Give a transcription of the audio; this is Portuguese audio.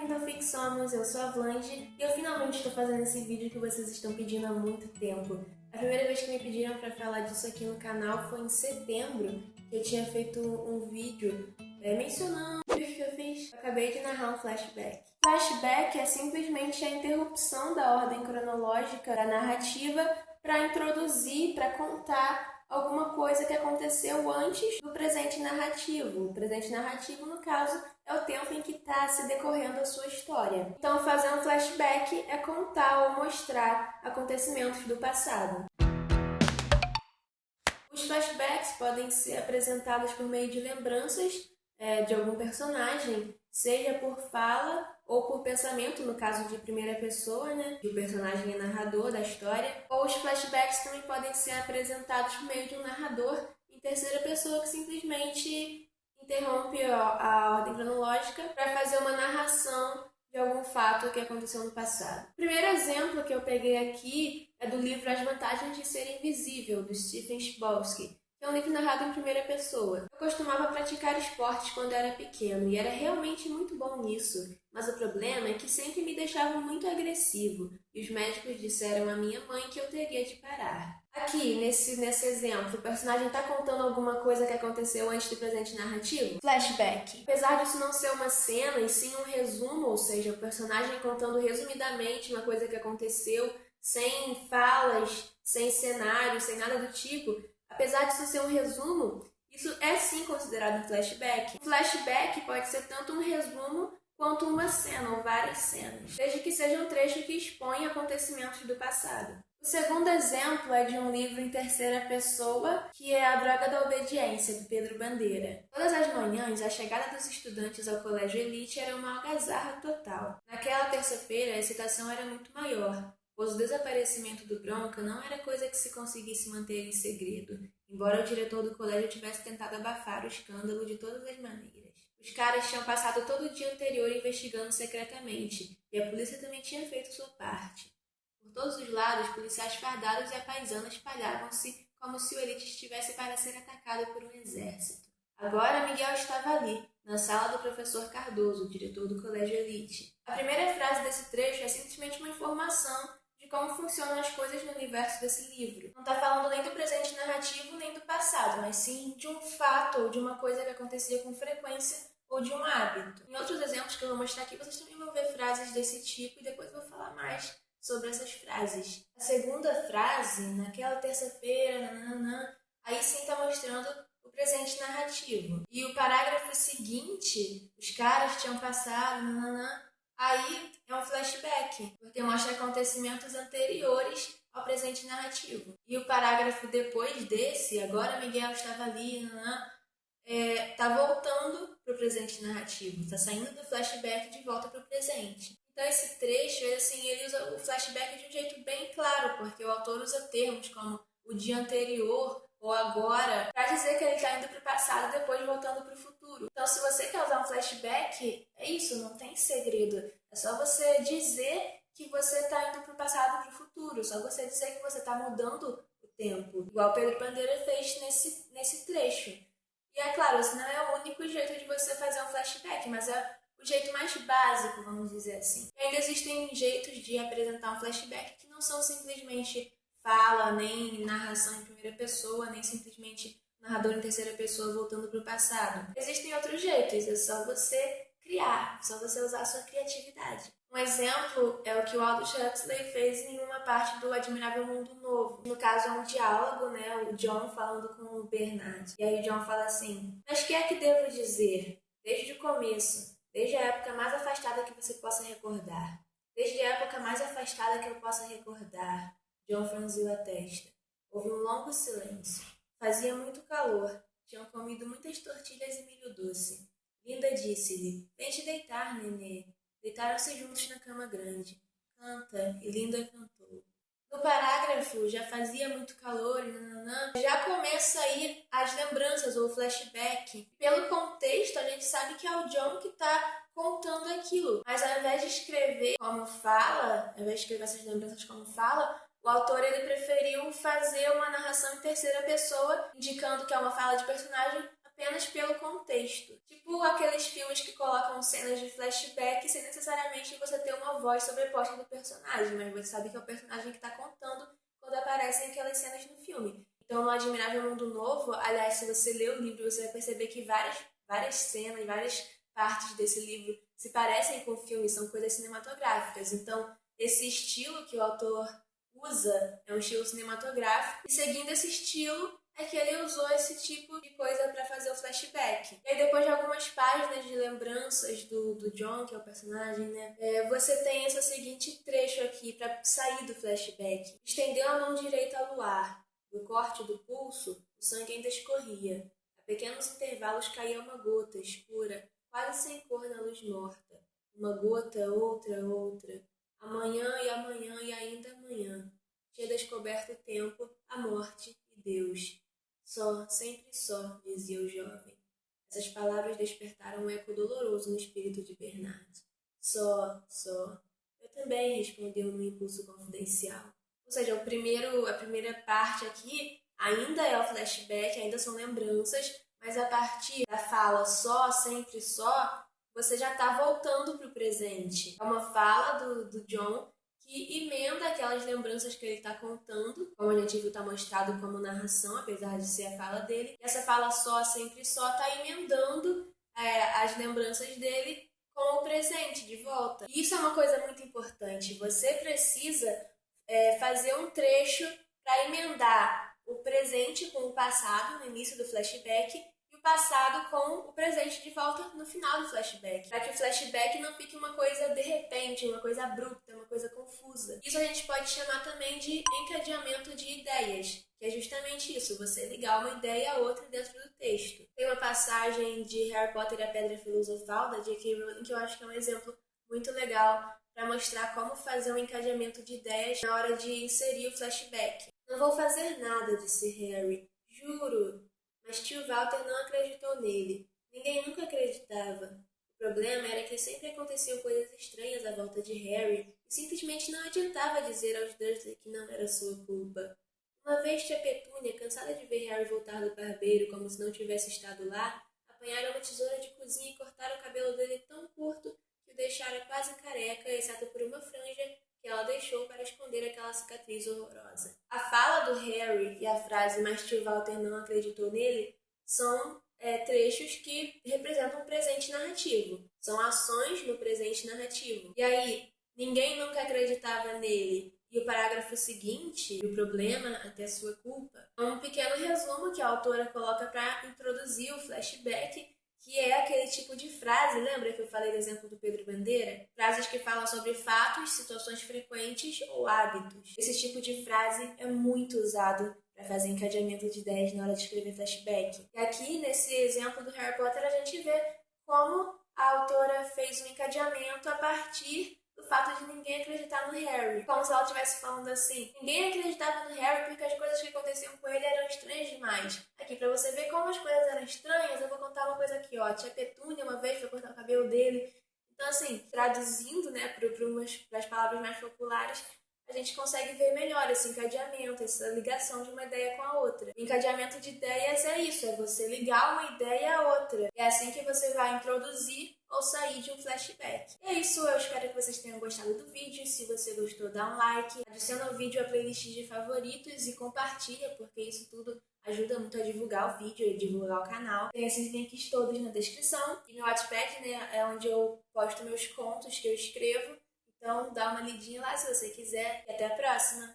bem-vindo ao Fixomos, eu sou a Blanche e eu finalmente estou fazendo esse vídeo que vocês estão pedindo há muito tempo. A primeira vez que me pediram para falar disso aqui no canal foi em setembro, que eu tinha feito um vídeo mencionando o que eu fiz. Eu acabei de narrar um flashback. Flashback é simplesmente a interrupção da ordem cronológica da narrativa para introduzir, para contar alguma coisa que aconteceu antes do presente narrativo. O presente narrativo, no caso, é o tempo em que está se decorrendo a sua história. Então, fazer um flashback é contar ou mostrar acontecimentos do passado. Os flashbacks podem ser apresentados por meio de lembranças de algum personagem, seja por fala ou por pensamento, no caso de primeira pessoa, né? Que o personagem é narrador da história. Ou os flashbacks também podem ser apresentados por meio de um narrador em terceira pessoa que simplesmente interrompe a ordem cronológica para fazer uma narração de algum fato que aconteceu no passado. O primeiro exemplo que eu peguei aqui é do livro As Vantagens de Ser Invisível, do Stephen Chbosky, que é um livro narrado em primeira pessoa. Eu costumava praticar esportes quando era pequeno e era realmente muito bom nisso, mas o problema é que sempre me deixava muito agressivo e os médicos disseram à minha mãe que eu teria de parar. Aqui, nesse exemplo, o personagem está contando alguma coisa que aconteceu antes do presente narrativo? Flashback. Apesar disso não ser uma cena e sim um resumo, ou seja, o personagem contando resumidamente uma coisa que aconteceu, sem falas, sem cenário, sem nada do tipo, apesar disso ser um resumo, isso é sim considerado um flashback. Um flashback pode ser tanto um resumo quanto uma cena ou várias cenas, desde que seja um trecho que expõe acontecimentos do passado. O segundo exemplo é de um livro em terceira pessoa, que é A Droga da Obediência, do Pedro Bandeira. Todas as manhãs, a chegada dos estudantes ao colégio elite era uma algazarra total. Naquela terça-feira, a excitação era muito maior, pois o desaparecimento do Bronca não era coisa que se conseguisse manter em segredo, embora o diretor do colégio tivesse tentado abafar o escândalo de todas as maneiras. Os caras tinham passado todo o dia anterior investigando secretamente, e a polícia também tinha feito sua parte. Por todos os lados, policiais fardados e a paisana espalhavam-se como se o elite estivesse para ser atacado por um exército. Agora Miguel estava ali, na sala do professor Cardoso, diretor do colégio elite. A primeira frase desse trecho é simplesmente uma informação de como funcionam as coisas no universo desse livro. Não está falando nem do presente narrativo, nem do passado, mas sim de um fato ou de uma coisa que acontecia com frequência ou de um hábito. Em outros exemplos que eu vou mostrar aqui, vocês também vão ver frases desse tipo e depois eu vou falar mais sobre essas frases. A segunda frase, naquela terça-feira, aí sim está mostrando o presente narrativo. E o parágrafo seguinte, os caras tinham passado, aí é um flashback, porque mostra acontecimentos anteriores ao presente narrativo. E o parágrafo depois desse, agora Miguel estava ali, tá voltando para o presente narrativo, está saindo do flashback de volta para o presente. Então esse trecho, ele usa o flashback de um jeito bem claro, porque o autor usa termos como o dia anterior ou agora, para dizer que ele está indo para o passado e depois voltando para o futuro. Então se você quer usar um flashback, é isso, não tem segredo. É só você dizer que você está indo para o passado e para o futuro, só você dizer que você está mudando o tempo, igual Pedro Bandeira fez nesse trecho. E é claro, esse não é o único jeito de você fazer um flashback, mas é o jeito mais básico, vamos dizer assim. E ainda existem jeitos de apresentar um flashback que não são simplesmente fala, nem narração em primeira pessoa, nem simplesmente narrador em terceira pessoa voltando para o passado. Existem outros jeitos, é só você criar, só você usar a sua criatividade. Um exemplo é o que o Aldous Huxley fez em uma parte do Admirável Mundo Novo. No caso, é um diálogo, O John falando com o Bernard. E aí o John fala assim: mas o que é que devo dizer? Desde o começo, desde a época mais afastada que você possa recordar. Desde a época mais afastada que eu possa recordar. John franziu a testa. Houve um longo silêncio. Fazia muito calor. Tinham comido muitas tortilhas e milho doce. Linda disse-lhe: tente deitar, nenê. Deitaram-se juntos na cama grande. Canta, e Linda cantou. No parágrafo, já fazia muito calor e já começa aí as lembranças ou flashback. Pelo contexto, a gente sabe que é o John que está contando aquilo. Mas ao invés de escrever como fala, ao invés de escrever essas lembranças como fala, o autor preferiu fazer uma narração em terceira pessoa, indicando que é uma fala de personagem apenas pelo contexto. Tipo aqueles filmes que colocam cenas de flashback sem necessariamente você ter uma voz sobreposta do personagem, mas você sabe que é o personagem que está contando quando aparecem aquelas cenas no filme. Então, no Admirável Mundo Novo, aliás, se você ler o livro, você vai perceber que várias cenas, várias partes desse livro se parecem com o filme, são coisas cinematográficas. Então, esse estilo que o autor usa é um estilo cinematográfico, e seguindo esse estilo é que ele usou esse tipo de coisa para fazer o flashback. E aí, depois de algumas páginas de lembranças do John, que é o personagem, né, você tem esse seguinte trecho aqui para sair do flashback. Estendeu a mão direita ao luar. Do corte do pulso, o sangue ainda escorria. A pequenos intervalos caía uma gota escura, quase sem cor na luz morta. Uma gota, outra. Amanhã e ainda amanhã. Tinha descoberto o tempo, a morte e Deus. Só, sempre só, dizia o jovem. Essas palavras despertaram um eco doloroso no espírito de Bernardo. Só. Eu também, respondeu num impulso confidencial. Ou seja, a primeira parte aqui ainda é o flashback, ainda são lembranças, mas a partir da fala só, sempre só, você já está voltando para o presente. É uma fala do John que emenda aquelas lembranças que ele está contando, como a gente viu, está mostrado como narração, apesar de ser a fala dele. E essa fala só, sempre só, está emendando as lembranças dele com o presente de volta. E isso é uma coisa muito importante. Você precisa fazer um trecho para emendar o presente com o passado no início do flashback e o passado com o presente de volta no final do flashback, para que o flashback não fique uma coisa de repente, uma coisa abrupta, uma coisa confusa. Isso a gente pode chamar também de encadeamento de ideias, que é justamente isso, você ligar uma ideia a outra dentro do texto. Tem uma passagem de Harry Potter e a Pedra Filosofal, da J.K. Rowling, que eu acho que é um exemplo muito legal para mostrar como fazer um encadeamento de ideias na hora de inserir o flashback. Não vou fazer nada, disse Harry. Juro. Mas tio Walter não acreditou nele. Ninguém nunca acreditava. O problema era que sempre aconteciam coisas estranhas à volta de Harry e simplesmente não adiantava dizer aos Dursley que não era sua culpa. Uma vez tia Petúnia, cansada de ver Harry voltar do barbeiro como se não tivesse estado lá, apanhara uma tesoura de cozinha e cortara o cabelo dele tão curto que o deixara quase careca, exceto por uma franja que ela deixou para esconder aquela cicatriz horrorosa. A fala do Harry e a frase "mas tio Walter não acreditou nele" são trechos que representam um presente narrativo. São ações no presente narrativo. E aí, ninguém nunca acreditava nele. E o parágrafo seguinte, o problema até sua culpa, é um pequeno resumo que a autora coloca para introduzir o flashback, que é aquele tipo de frase, lembra que eu falei do exemplo do Pedro Bandeira? Frases que falam sobre fatos, situações frequentes ou hábitos. Esse tipo de frase é muito usado para fazer encadeamento de ideias na hora de escrever flashback. E aqui, nesse exemplo do Harry Potter, a gente vê como a autora fez um encadeamento a partir do fato de ninguém acreditar no Harry. Como se ela estivesse falando assim, ninguém acreditava no Harry porque as coisas que aconteciam com ele eram estranhas demais. Aqui, pra você ver como as coisas eram estranhas, eu vou contar uma coisa aqui, ó. Tia Petúnia uma vez foi cortar o cabelo dele. Então, assim, traduzindo, né, para as palavras mais populares, a gente consegue ver melhor esse encadeamento, essa ligação de uma ideia com a outra. O encadeamento de ideias é isso, é você ligar uma ideia a outra. É assim que você vai introduzir ou sair de um flashback. E é isso, eu espero que vocês tenham gostado do vídeo. Se você gostou, dá um like, adiciona o vídeo à playlist de favoritos e compartilha, porque isso tudo ajuda muito a divulgar o vídeo e divulgar o canal. Tem esses links todos na descrição. E meu Wattpad, né, é onde eu posto meus contos que eu escrevo. Então dá uma lidinha lá se você quiser. E até a próxima!